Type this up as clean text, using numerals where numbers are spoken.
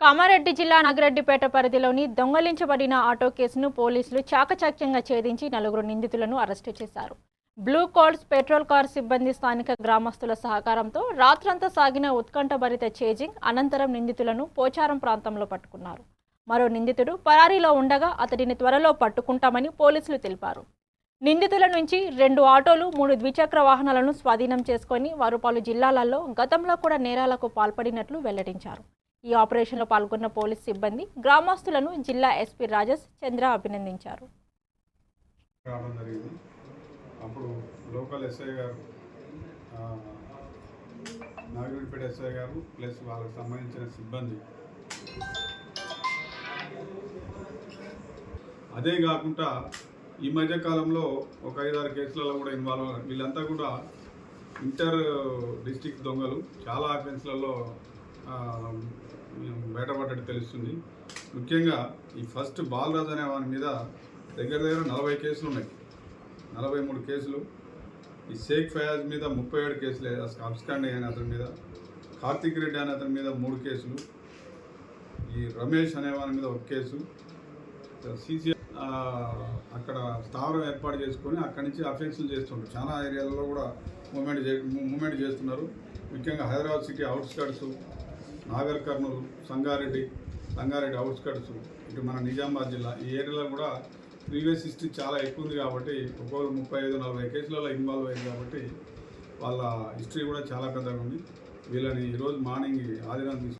కామారెడ్డి జిల్లా నాగిరెడ్డిపేట పరిధిలోని దొంగలించబడిన ఆటో కేసును పోలీసులు చాకచక్యంగా ఛేదించి 4 నిందితులను అరెస్టు చేశారు. బ్లూ కోల్డ్స్ పెట్రోల్ కార్ సిబ్బంది స్థానిక గ్రామస్తుల సహకారంతో రాత్రంతా సాగిన ఉత్కంఠభరిత చేజింగ్ అనంతరం నిందితులను పోచారం ప్రాంతంలో పట్టుకున్నారు. మరో నిందితుడు పరారీలో ఉండగా అతడిని త్వరలో పట్టుకుంటామని పోలీసులు తెలిపారు. నిందితుల నుంచి 2 ఆటోలు 3 ద్విచక్ర వాహనాలను స్వాధీనం చేసుకుని వారు పలు జిల్లాలలో గతంలో కూడా నేరాలకు పాల్పడినట్లు వెల్లడించారు. ఈ ఆపరేషన్లో పాల్గొన్న పోలీస్ సిబ్బంది గ్రామస్తులను జిల్లా ఎస్పీ రాజేష్ చంద్ర అభినందించారు. అప్పుడు లోకల్ ఎస్ఐ గారు, నాగిరెడ్డిపేట ఎస్ఐ గారు ప్లస్ వాళ్ళకి సంబంధించిన సిబ్బంది, అదే కాకుండా ఈ మధ్య కాలంలో ఒక 5-6 కేసులలో కూడా ఇన్వాల్వ్ అయ్యారు. వీళ్ళంతా కూడా ఇంటర్ డిస్ట్రిక్ట్ దొంగలు. చాలా ఆఫెన్స్లలో బయటపడ్డట్టు తెలుస్తుంది. ముఖ్యంగా ఈ ఫస్ట్ బాలరాజ్ అనే వాని మీద దగ్గర 40 కేసులు ఉన్నాయి, 43 కేసులు. ఈ షేక్ ఫయాజ్ మీద 37 కేసులు, అబ్స్కాండ్ అనే అతని మీద, కార్తిక్ రెడ్డి అనే అతని మీద 3 కేసులు, ఈ రమేష్ అనే వాని మీద 1 కేసు. సీసీ అక్కడ స్థావరం ఏర్పాటు చేసుకొని అక్కడి నుంచి అఫెన్సులు చేస్తుంటారు. చాలా ఏరియాలలో కూడా మూమెంట్ చేస్తున్నారు. ముఖ్యంగా Hyderabad city outskirts, Nagar Kurnool, Sangareddy outskirts, ఇటు మన నిజామాబాద్ జిల్లా ఈ ఏరియాలో కూడా ప్రీవియస్ హిస్టరీ చాలా ఎక్కువ ఉంది. కాబట్టి ఒక్కొక్కరు 35-40 కేసులలో ఇన్వాల్వ్ అయ్యింది. కాబట్టి వాళ్ళ హిస్టరీ కూడా చాలా పెద్దగా ఉంది. వీళ్ళని ఈరోజు మార్నింగ్ ఆదివారం